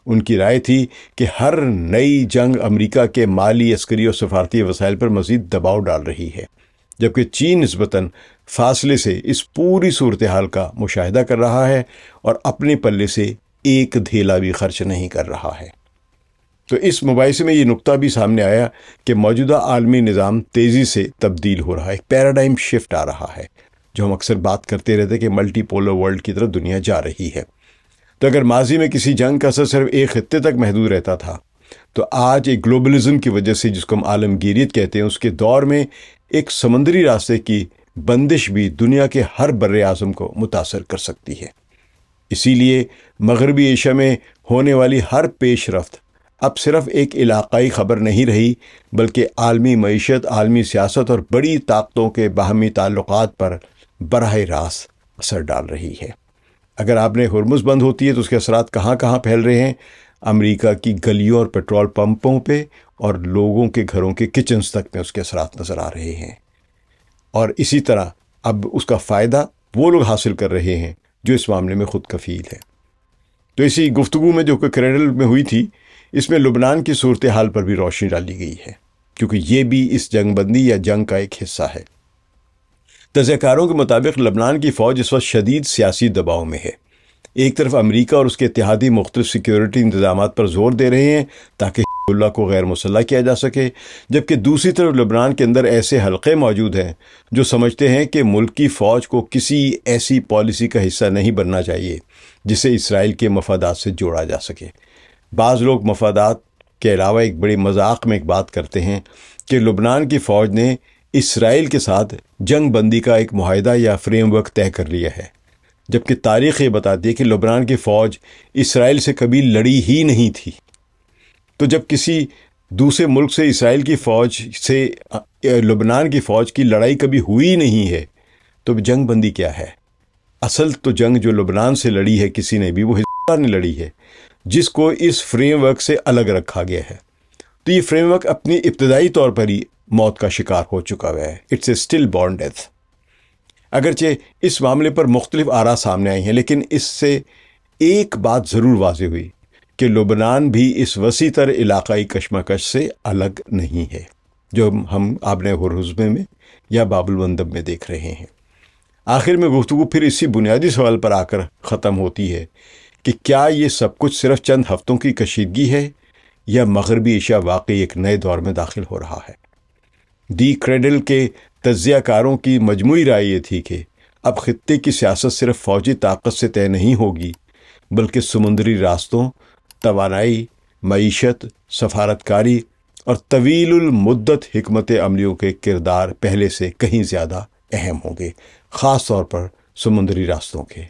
ان کی رائے تھی کہ ہر نئی جنگ امریکہ کے مالی، عسکری اور سفارتی وسائل پر مزید دباؤ ڈال رہی ہے، جبکہ چین نسبتاً فاصلے سے اس پوری صورتحال کا مشاہدہ کر رہا ہے اور اپنے پلے سے ایک دھیلا بھی خرچ نہیں کر رہا ہے۔ تو اس مباحثے میں یہ نقطہ بھی سامنے آیا کہ موجودہ عالمی نظام تیزی سے تبدیل ہو رہا ہے، ایک پیراڈائم شفٹ آ رہا ہے، جو ہم اکثر بات کرتے رہتے کہ ملٹی پولر ورلڈ کی طرف دنیا جا رہی ہے۔ تو اگر ماضی میں کسی جنگ کا اثر صرف ایک خطے تک محدود رہتا تھا، تو آج ایک گلوبلزم کی وجہ سے، جس کو ہم عالمگیریت کہتے ہیں، اس کے دور میں ایک سمندری راستے کی بندش بھی دنیا کے ہر بر اعظم کو متاثر کر سکتی ہے۔ اسی لیے مغربی ایشیا میں ہونے والی ہر پیش رفت اب صرف ایک علاقائی خبر نہیں رہی، بلکہ عالمی معیشت، عالمی سیاست اور بڑی طاقتوں کے باہمی تعلقات پر براہ راست اثر ڈال رہی ہے۔ اگر آپ نے ہرمز بند ہوتی ہے تو اس کے اثرات کہاں کہاں پھیل رہے ہیں؟ امریکہ کی گلیوں اور پیٹرول پمپوں پہ اور لوگوں کے گھروں کے کچنز تک میں اس کے اثرات نظر آ رہے ہیں۔ اور اسی طرح اب اس کا فائدہ وہ لوگ حاصل کر رہے ہیں جو اس معاملے میں خود کفیل ہے۔ تو اسی گفتگو میں جو کہ کریڈل میں ہوئی تھی، اس میں لبنان کی صورتحال پر بھی روشنی ڈالی گئی ہے، کیونکہ یہ بھی اس جنگ بندی یا جنگ کا ایک حصہ ہے۔ تجزیہ کاروں کے مطابق لبنان کی فوج اس وقت شدید سیاسی دباؤ میں ہے۔ ایک طرف امریکہ اور اس کے اتحادی مختلف سیکیورٹی انتظامات پر زور دے رہے ہیں تاکہ حزب اللہ کو غیر مسلح کیا جا سکے، جبکہ دوسری طرف لبنان کے اندر ایسے حلقے موجود ہیں جو سمجھتے ہیں کہ ملک کی فوج کو کسی ایسی پالیسی کا حصہ نہیں بننا چاہیے جسے اسرائیل کے مفادات سے جوڑا جا سکے۔ بعض لوگ مفادات کے علاوہ ایک بڑی مذاق میں ایک بات کرتے ہیں کہ لبنان کی فوج نے اسرائیل کے ساتھ جنگ بندی کا ایک معاہدہ یا فریم ورک طے کر لیا ہے، جبکہ تاریخ یہ بتاتی ہے کہ لبنان کی فوج اسرائیل سے کبھی لڑی ہی نہیں تھی۔ تو جب کسی دوسرے ملک سے اسرائیل کی فوج سے لبنان کی فوج کی لڑائی کبھی ہوئی نہیں ہے، تو جنگ بندی کیا ہے؟ اصل تو جنگ جو لبنان سے لڑی ہے کسی نے بھی، وہ حزب اللہ نے لڑی ہے، جس کو اس فریم ورک سے الگ رکھا گیا ہے۔ تو یہ فریم ورک اپنی ابتدائی طور پر ہی موت کا شکار ہو چکا ہوا ہے۔ It's a still born death. اگرچہ اس معاملے پر مختلف آراء سامنے آئی ہیں، لیکن اس سے ایک بات ضرور واضح ہوئی کہ لبنان بھی اس وسیع تر علاقائی کشمکش سے الگ نہیں ہے جو ہم آبنۂ ہرمز میں یا باب المندب میں دیکھ رہے ہیں۔ آخر میں گفتگو پھر اسی بنیادی سوال پر آ کر ختم ہوتی ہے کہ کیا یہ سب کچھ صرف چند ہفتوں کی کشیدگی ہے یا مغربی ایشیا واقعی ایک نئے دور میں داخل ہو رہا ہے؟ دی کریڈل کے تجزیہ کاروں کی مجموعی رائے یہ تھی کہ اب خطے کی سیاست صرف فوجی طاقت سے طے نہیں ہوگی، بلکہ سمندری راستوں، توانائی، معیشت، سفارتکاری اور طویل المدت حکمت عملیوں کے کردار پہلے سے کہیں زیادہ اہم ہوں گے، خاص طور پر سمندری راستوں کے۔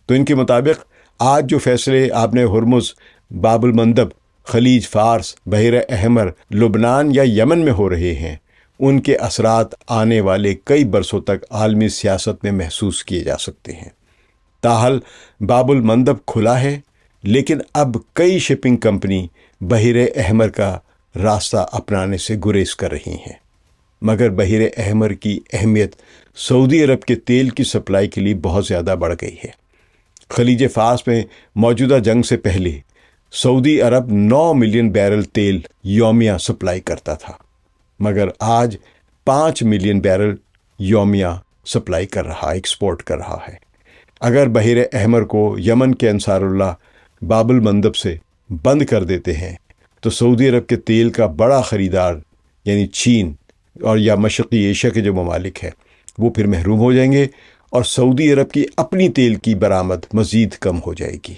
تو ان کے مطابق آج جو فیصلے آبنۂ ہرمز، باب المندب، خلیج فارس، بحیرہ احمر، لبنان یا یمن میں ہو رہے ہیں، ان کے اثرات آنے والے کئی برسوں تک عالمی سیاست میں محسوس کیے جا سکتے ہیں۔ تاحال باب المندب کھلا ہے، لیکن اب کئی شپنگ کمپنی بحیرہ احمر کا راستہ اپنانے سے گریز کر رہی ہیں، مگر بحیرہ احمر کی اہمیت سعودی عرب کے تیل کی سپلائی کے لیے بہت زیادہ بڑھ گئی ہے۔ خلیج فارس میں موجودہ جنگ سے پہلے سعودی عرب 9 ملین بیرل تیل یومیہ سپلائی کرتا تھا، مگر آج 5 ملین بیرل یومیہ سپلائی کر رہا، ایکسپورٹ کر رہا ہے۔ اگر بحیرہ احمر کو یمن کے انصار اللہ باب المندب سے بند کر دیتے ہیں تو سعودی عرب کے تیل کا بڑا خریدار یعنی چین اور یا مشرقی ایشیا کے جو ممالک ہیں وہ پھر محروم ہو جائیں گے، اور سعودی عرب کی اپنی تیل کی برآمد مزید کم ہو جائے گی۔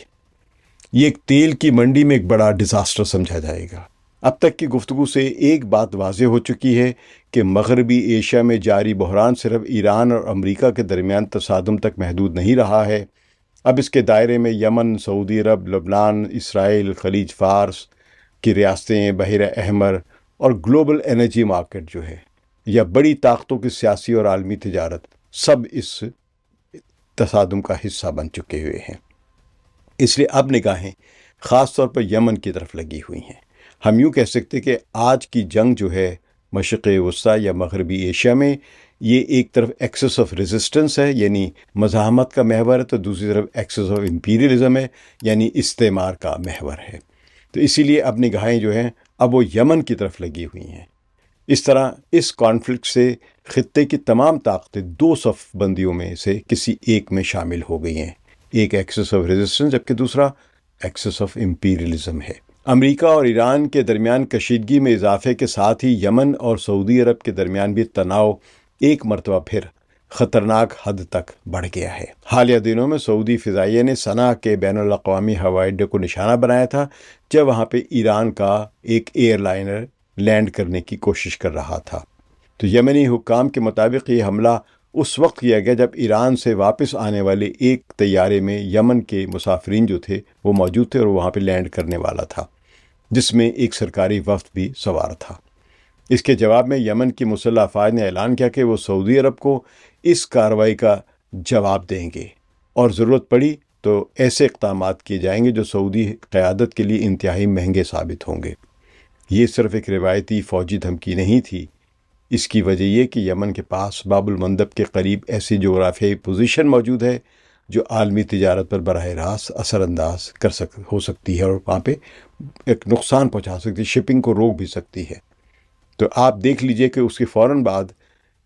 یہ ایک تیل کی منڈی میں ایک بڑا ڈیزاسٹر سمجھا جائے گا۔ اب تک کی گفتگو سے ایک بات واضح ہو چکی ہے کہ مغربی ایشیا میں جاری بحران صرف ایران اور امریکہ کے درمیان تصادم تک محدود نہیں رہا ہے، اب اس کے دائرے میں یمن، سعودی عرب، لبنان، اسرائیل، خلیج فارس کی ریاستیں، بحیرہ احمر اور گلوبل انرجی مارکیٹ جو ہے یا بڑی طاقتوں کی سیاسی اور عالمی تجارت، سب اس تصادم کا حصہ بن چکے ہوئے ہیں۔ اس لیے اب نگاہیں خاص طور پر یمن کی طرف لگی ہوئی ہیں۔ ہم یوں کہہ سکتے کہ آج کی جنگ جو ہے مشرق وسطیٰ یا مغربی ایشیا میں، یہ ایک طرف ایکسس آف ریزسٹنس ہے یعنی مزاحمت کا محور ہے، تو دوسری طرف ایکسس آف امپیریلزم ہے یعنی استعمار کا محور ہے۔ تو اسی لیے اب نگاہیں جو ہیں اب وہ یمن کی طرف لگی ہوئی ہیں۔ اس طرح اس کانفلکٹ سے خطے کی تمام طاقتیں 2 صف بندیوں میں سے کسی ایک میں شامل ہو گئی ہیں، ایک ایکسس آف ریزسٹنس جبکہ دوسرا ایکسس آف امپیریلزم ہے۔ امریکہ اور ایران کے درمیان کشیدگی میں اضافے کے ساتھ ہی یمن اور سعودی عرب کے درمیان بھی تناؤ ایک مرتبہ پھر خطرناک حد تک بڑھ گیا ہے۔ حالیہ دنوں میں سعودی فضائیہ نے صنعا کے بین الاقوامی ہوائی اڈے کو نشانہ بنایا تھا جب وہاں پہ ایران کا ایک ایئر لائنر لینڈ کرنے کی کوشش کر رہا تھا۔ تو یمنی حکام کے مطابق یہ حملہ اس وقت کیا گیا جب ایران سے واپس آنے والے ایک طیارے میں یمن کے مسافرین جو تھے وہ موجود تھے اور وہاں پہ لینڈ کرنے والا تھا، جس میں ایک سرکاری وفد بھی سوار تھا۔ اس کے جواب میں یمن کی مسلح افواج نے اعلان کیا کہ وہ سعودی عرب کو اس کارروائی کا جواب دیں گے اور ضرورت پڑی تو ایسے اقدامات کیے جائیں گے جو سعودی قیادت کے لیے انتہائی مہنگے ثابت ہوں گے۔ یہ صرف ایک روایتی فوجی دھمکی نہیں تھی، اس کی وجہ یہ کہ یمن کے پاس باب المندب کے قریب ایسی جغرافیائی پوزیشن موجود ہے جو عالمی تجارت پر براہ راست اثر انداز ہو سکتی ہے اور وہاں پہ ایک نقصان پہنچا سکتی ہے، شپنگ کو روک بھی سکتی ہے۔ تو آپ دیکھ لیجئے کہ اس کے فوراً بعد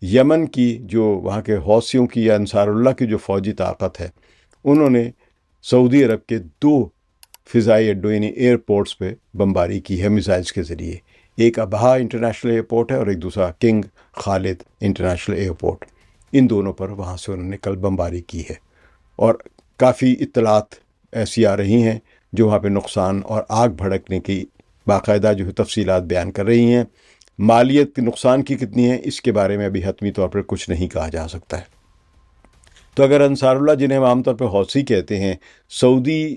یمن کی جو وہاں کے حوثیوں کی یا انصار اللہ کی جو فوجی طاقت ہے، انہوں نے سعودی عرب کے 2 فضائی اڈوں یعنی ایئرپورٹس پہ بمباری کی ہے میزائلز کے ذریعے۔ ایک ابہا انٹرنیشنل ایئرپورٹ ہے اور ایک دوسرا کنگ خالد انٹرنیشنل ایئرپورٹ۔ ان دونوں پر وہاں سے انہوں نے کل بمباری کی ہے اور کافی اطلاعات ایسی آ رہی ہیں جو وہاں پہ نقصان اور آگ بھڑکنے کی باقاعدہ جو ہے تفصیلات بیان کر رہی ہیں۔ مالیت کے نقصان کی کتنی ہے اس کے بارے میں ابھی حتمی طور پر کچھ نہیں کہا جا سکتا ہے۔ تو اگر انصار اللہ، جنہیں ہم عام طور پر حوثی کہتے ہیں، سعودی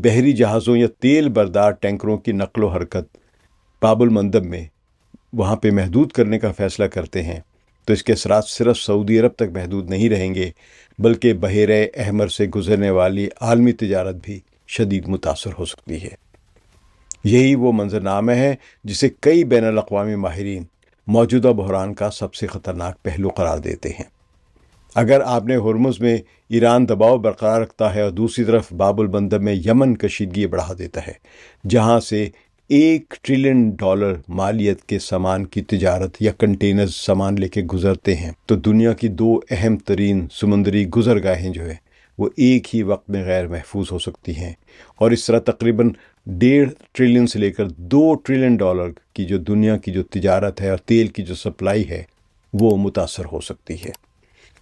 بحری جہازوں یا تیل بردار ٹینکروں کی نقل و حرکت باب المندب میں وہاں پہ محدود کرنے کا فیصلہ کرتے ہیں تو اس کے اثرات صرف سعودی عرب تک محدود نہیں رہیں گے بلکہ بحیرہ احمر سے گزرنے والی عالمی تجارت بھی شدید متاثر ہو سکتی ہے۔ یہی وہ منظرنامہ ہے جسے کئی بین الاقوامی ماہرین موجودہ بحران کا سب سے خطرناک پہلو قرار دیتے ہیں۔ اگر آپ نے ہرمز میں ایران دباؤ برقرار رکھتا ہے اور دوسری طرف باب المندب میں یمن کشیدگی بڑھا دیتا ہے جہاں سے $1 ٹریلین مالیت کے سامان کی تجارت یا کنٹینرز سامان لے کے گزرتے ہیں، تو دنیا کی 2 اہم ترین سمندری گزرگاہیں جو ہے وہ ایک ہی وقت میں غیر محفوظ ہو سکتی ہیں، اور اس طرح تقریباً $1.5 ٹریلین سے لے کر $2 ٹریلین کی جو دنیا کی جو تجارت ہے اور تیل کی جو سپلائی ہے وہ متاثر ہو سکتی ہے۔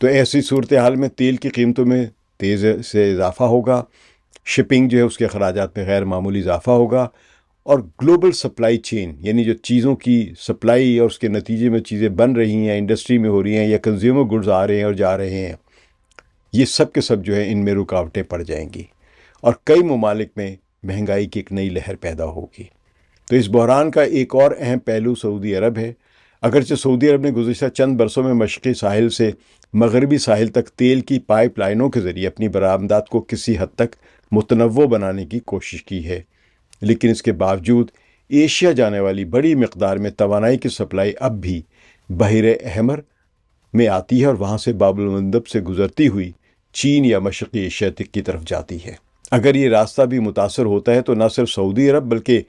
تو ایسی صورتحال میں تیل کی قیمتوں میں تیز سے اضافہ ہوگا، شپنگ جو ہے اس کے اخراجات میں غیر معمولی اضافہ ہوگا، اور گلوبل سپلائی چین یعنی جو چیزوں کی سپلائی اور اس کے نتیجے میں چیزیں بن رہی ہیں، انڈسٹری میں ہو رہی ہیں یا کنزیومر گڈز آ رہے ہیں اور جا رہے ہیں، یہ سب کے سب جو ہے ان میں رکاوٹیں پڑ جائیں گی اور کئی ممالک میں مہنگائی کی ایک نئی لہر پیدا ہوگی۔ تو اس بحران کا ایک اور اہم پہلو سعودی عرب ہے۔ اگرچہ سعودی عرب نے گزشتہ چند برسوں میں مشرقی ساحل سے مغربی ساحل تک تیل کی پائپ لائنوں کے ذریعے اپنی برآمدات کو کسی حد تک متنوع بنانے کی کوشش کی ہے، لیکن اس کے باوجود ایشیا جانے والی بڑی مقدار میں توانائی کی سپلائی اب بھی بحیرہ احمر میں آتی ہے اور وہاں سے باب المندب سے گزرتی ہوئی چین یا مشرقی ایشیا تک کی طرف جاتی ہے۔ اگر یہ راستہ بھی متاثر ہوتا ہے تو نہ صرف سعودی عرب بلکہ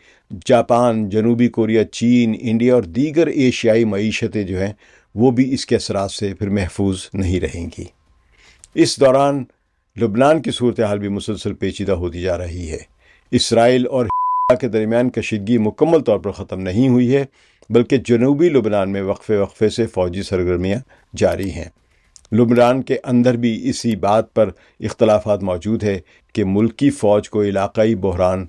جاپان، جنوبی کوریا، چین، انڈیا اور دیگر ایشیائی معیشتیں جو ہیں وہ بھی اس کے اثرات سے پھر محفوظ نہیں رہیں گی۔ اس دوران لبنان کی صورتحال بھی مسلسل پیچیدہ ہوتی جا رہی ہے۔ اسرائیل اور کے درمیان کشیدگی مکمل طور پر ختم نہیں ہوئی ہے بلکہ جنوبی لبنان میں وقفے سے فوجی سرگرمیاں جاری ہیں۔ لبنان کے اندر بھی اسی بات پر اختلافات موجود ہے کہ ملکی فوج کو علاقائی بحران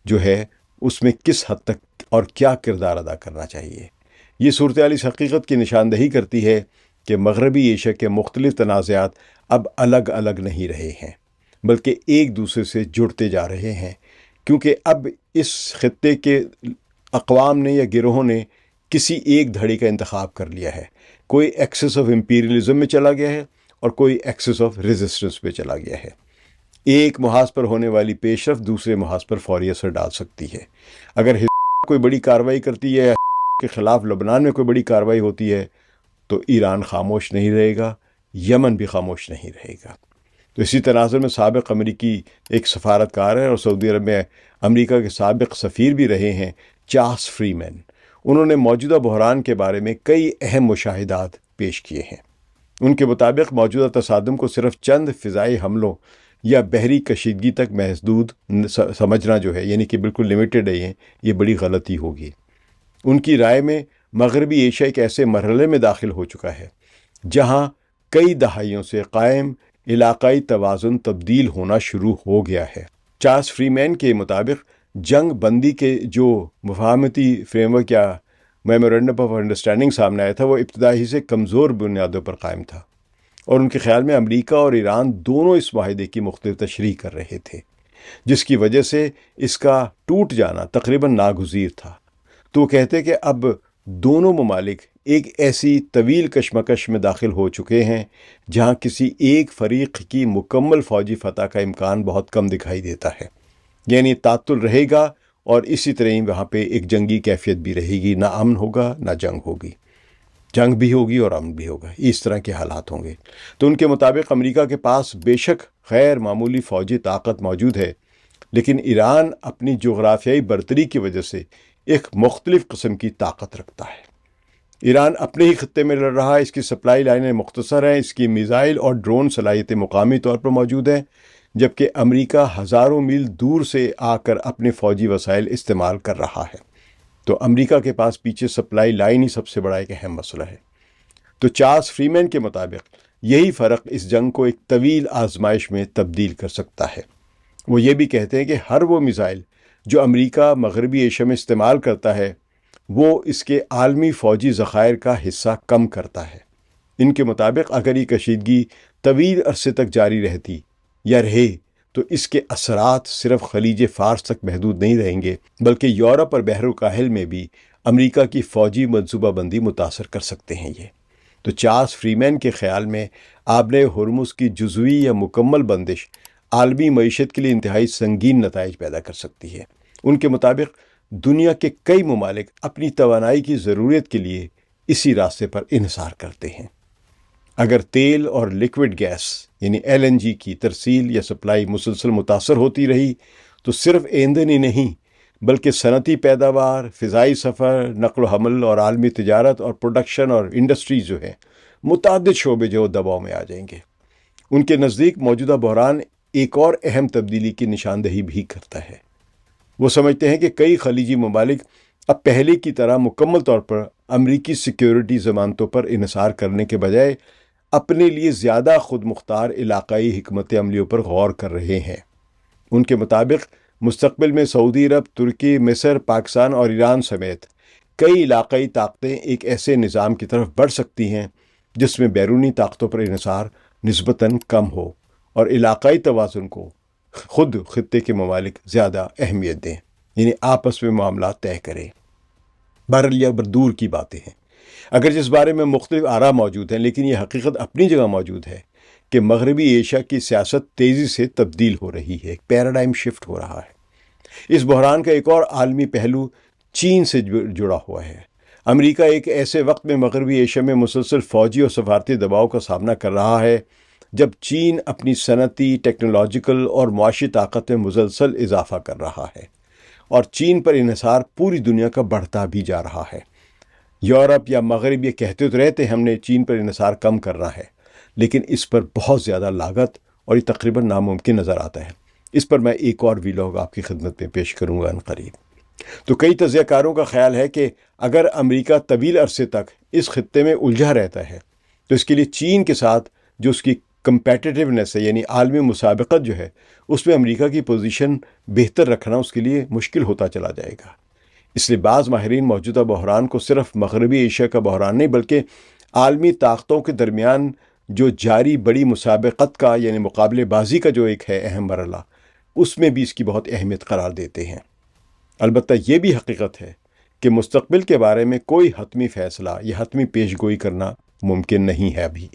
جو ہے اس میں کس حد تک اور کیا کردار ادا کرنا چاہیے۔ یہ صورتحال اس حقیقت کی نشاندہی کرتی ہے کہ مغربی ایشیا کے مختلف تنازعات اب الگ الگ نہیں رہے ہیں بلکہ ایک دوسرے سے جڑتے جا رہے ہیں، کیونکہ اب اس خطے کے اقوام نے یا گروہوں نے کسی ایک دھڑی کا انتخاب کر لیا ہے۔ کوئی ایکسس آف امپیریلزم میں چلا گیا ہے اور کوئی ایکسس آف ریزسٹنس پہ چلا گیا ہے۔ ایک محاذ پر ہونے والی پیش رفت دوسرے محاذ پر فوری اثر ڈال سکتی ہے۔ اگر کوئی بڑی کارروائی کرتی ہے یا کے خلاف لبنان میں کوئی بڑی کارروائی ہوتی ہے تو ایران خاموش نہیں رہے گا، یمن بھی خاموش نہیں رہے گا۔ تو اسی تناظر میں سابق امریکی ایک سفارتکار ہے اور سعودی عرب میں امریکہ کے سابق سفیر بھی رہے ہیں، چارلس فریمین۔ انہوں نے موجودہ بحران کے بارے میں کئی اہم مشاہدات پیش کیے ہیں۔ ان کے مطابق موجودہ تصادم کو صرف چند فضائی حملوں یا بحری کشیدگی تک محدود سمجھنا جو ہے، یعنی کہ بالکل لیمیٹڈ ہے، یہ بڑی غلطی ہوگی۔ ان کی رائے میں مغربی ایشیا ایک ایسے مرحلے میں داخل ہو چکا ہے جہاں کئی دہائیوں سے قائم علاقائی توازن تبدیل ہونا شروع ہو گیا ہے۔ چارلس فریمین کے مطابق جنگ بندی کے جو مفاہمتی فریم ورک یا میمورنڈم آف انڈرسٹینڈنگ سامنے آیا تھا وہ ابتدائی سے کمزور بنیادوں پر قائم تھا، اور ان کے خیال میں امریکہ اور ایران دونوں اس معاہدے کی مختلف تشریح کر رہے تھے، جس کی وجہ سے اس کا ٹوٹ جانا تقریباً ناگزیر تھا۔ تو وہ کہتے کہ اب دونوں ممالک ایک ایسی طویل کشمکش میں داخل ہو چکے ہیں جہاں کسی ایک فریق کی مکمل فوجی فتح کا امکان بہت کم دکھائی دیتا ہے، یعنی تعطل رہے گا اور اسی طرح ہی وہاں پہ ایک جنگی کیفیت بھی رہے گی، نہ امن ہوگا نہ جنگ ہوگی، جنگ بھی ہوگی اور امن بھی ہوگا، اس طرح کے حالات ہوں گے۔ تو ان کے مطابق امریکہ کے پاس بے شک غیر معمولی فوجی طاقت موجود ہے، لیکن ایران اپنی جغرافیائی برتری کی وجہ سے ایک مختلف قسم کی طاقت رکھتا ہے۔ ایران اپنے ہی خطے میں لڑ رہا ہے، اس کی سپلائی لائنیں مختصر ہیں، اس کی میزائل اور ڈرون صلاحیتیں مقامی طور پر موجود ہیں، جبکہ امریکہ ہزاروں میل دور سے آ کر اپنے فوجی وسائل استعمال کر رہا ہے۔ تو امریکہ کے پاس پیچھے سپلائی لائن ہی سب سے بڑا ایک اہم مسئلہ ہے۔ تو چارلس فریمین کے مطابق یہی فرق اس جنگ کو ایک طویل آزمائش میں تبدیل کر سکتا ہے۔ وہ یہ بھی کہتے ہیں کہ ہر وہ میزائل جو امریکہ مغربی ایشیا میں استعمال کرتا ہے وہ اس کے عالمی فوجی ذخائر کا حصہ کم کرتا ہے۔ ان کے مطابق اگر یہ کشیدگی طویل عرصے تک جاری رہتی یا رہے تو اس کے اثرات صرف خلیج فارس تک محدود نہیں رہیں گے، بلکہ یورپ اور بحر الکاہل میں بھی امریکہ کی فوجی منصوبہ بندی متاثر کر سکتے ہیں یہ۔ تو چارلس فریمین کے خیال میں آبِ ہرمز کی جزوی یا مکمل بندش عالمی معیشت کے لیے انتہائی سنگین نتائج پیدا کر سکتی ہے۔ ان کے مطابق دنیا کے کئی ممالک اپنی توانائی کی ضرورت کے لیے اسی راستے پر انحصار کرتے ہیں۔ اگر تیل اور لیکوڈ گیس یعنی LNG کی ترسیل یا سپلائی مسلسل متاثر ہوتی رہی تو صرف ایندھن ہی نہیں بلکہ صنعتی پیداوار، فضائی سفر، نقل و حمل اور عالمی تجارت اور پروڈکشن اور انڈسٹریز جو ہیں متعدد شعبے جو دباؤ میں آ جائیں گے۔ ان کے نزدیک موجودہ بحران ایک اور اہم تبدیلی کی نشاندہی بھی کرتا ہے۔ وہ سمجھتے ہیں کہ کئی خلیجی ممالک اب پہلے کی طرح مکمل طور پر امریکی سیکیورٹی ضمانتوں پر انحصار کرنے کے بجائے اپنے لیے زیادہ خود مختار علاقائی حکمت عملیوں پر غور کر رہے ہیں۔ ان کے مطابق مستقبل میں سعودی عرب، ترکی، مصر، پاکستان اور ایران سمیت کئی علاقائی طاقتیں ایک ایسے نظام کی طرف بڑھ سکتی ہیں جس میں بیرونی طاقتوں پر انحصار نسبتاً کم ہو اور علاقائی توازن کو خود خطے کے ممالک زیادہ اہمیت دیں، یعنی آپس میں معاملات طے کریں۔ بہرحال یہ دور کی باتیں ہیں، اگر جس بارے میں مختلف آراء موجود ہیں، لیکن یہ حقیقت اپنی جگہ موجود ہے کہ مغربی ایشیا کی سیاست تیزی سے تبدیل ہو رہی ہے، ایک پیراڈائم شفٹ ہو رہا ہے۔ اس بحران کا ایک اور عالمی پہلو چین سے جڑا ہوا ہے۔ امریکہ ایک ایسے وقت میں مغربی ایشیا میں مسلسل فوجی اور سفارتی دباؤ کا سامنا کر رہا ہے جب چین اپنی صنعتی، ٹیکنالوجیکل اور معاشی طاقت میں مسلسل اضافہ کر رہا ہے، اور چین پر انحصار پوری دنیا کا بڑھتا بھی جا رہا ہے۔ یورپ یا مغرب یہ کہتے تو رہتے ہم نے چین پر انحصار کم کرنا ہے، لیکن اس پر بہت زیادہ لاگت اور یہ تقریباً ناممکن نظر آتا ہے۔ اس پر میں ایک اور ویلاگ آپ کی خدمت میں پیش کروں گا عنقریب۔ تو کئی تجزیہ کاروں کا خیال ہے کہ اگر امریکہ طویل عرصے تک اس خطے میں الجھا رہتا ہے تو اس کے لیے چین کے ساتھ جو اس کی کمپیٹیٹیونیس ہے، یعنی عالمی مسابقت جو ہے، اس میں امریکہ کی پوزیشن بہتر رکھنا اس کے لیے مشکل ہوتا چلا جائے گا۔ اس لیے بعض ماہرین موجودہ بحران کو صرف مغربی ایشیا کا بحران نہیں بلکہ عالمی طاقتوں کے درمیان جو جاری بڑی مسابقت کا یعنی مقابلے بازی کا جو ایک ہے اہم مرحلہ، اس میں بھی اس کی بہت اہمیت قرار دیتے ہیں۔ البتہ یہ بھی حقیقت ہے کہ مستقبل کے بارے میں کوئی حتمی فیصلہ یا حتمی پیش گوئی کرنا ممکن نہیں ہے ابھی۔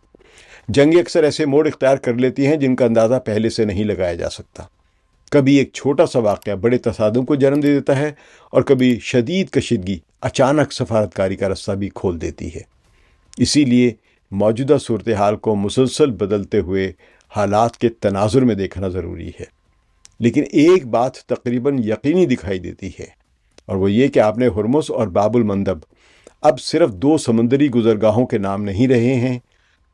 جنگیں اکثر ایسے موڑ اختیار کر لیتی ہیں جن کا اندازہ پہلے سے نہیں لگایا جا سکتا۔ کبھی ایک چھوٹا سا واقعہ بڑے تصادم کو جنم دے دیتا ہے اور کبھی شدید کشیدگی اچانک سفارتکاری کا رستہ بھی کھول دیتی ہے۔ اسی لیے موجودہ صورتحال کو مسلسل بدلتے ہوئے حالات کے تناظر میں دیکھنا ضروری ہے۔ لیکن ایک بات تقریباً یقینی دکھائی دیتی ہے، اور وہ یہ کہ آبِ ہرمز اور باب المندب اب صرف دو سمندری گزرگاہوں کے نام نہیں رہے ہیں۔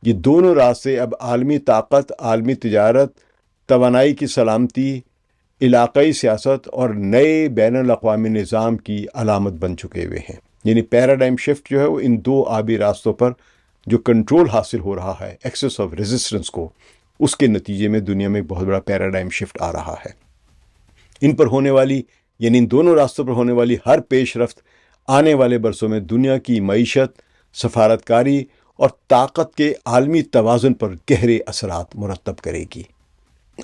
یہ دونوں راستے اب عالمی طاقت، عالمی تجارت، توانائی کی سلامتی، علاقائی سیاست اور نئے بین الاقوامی نظام کی علامت بن چکے ہوئے ہیں۔ یعنی پیراڈائم شفٹ جو ہے وہ ان دو آبی راستوں پر جو کنٹرول حاصل ہو رہا ہے ایکسس آف ریزسٹنس کو، اس کے نتیجے میں دنیا میں ایک بہت بڑا پیراڈائم شفٹ آ رہا ہے۔ ان پر ہونے والی، یعنی ان دونوں راستوں پر ہونے والی ہر پیش رفت آنے والے برسوں میں دنیا کی معیشت، سفارتکاری اور طاقت کے عالمی توازن پر گہرے اثرات مرتب کرے گی۔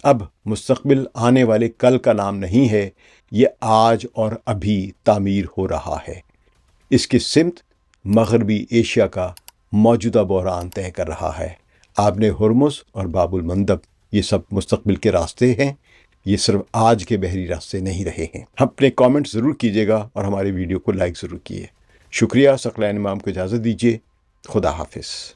اب مستقبل آنے والے کل کا نام نہیں ہے، یہ آج اور ابھی تعمیر ہو رہا ہے۔ اس کی سمت مغربی ایشیا کا موجودہ بحران طے کر رہا ہے۔ آبِ ہرمز اور باب المندب یہ سب مستقبل کے راستے ہیں، یہ صرف آج کے بحری راستے نہیں رہے ہیں۔ اپنے کامنٹ ضرور کیجیے گا اور ہمارے ویڈیو کو لائک ضرور کیے۔ شکریہ۔ ثقلین امام کو اجازت دیجیے۔ خدا حافظ۔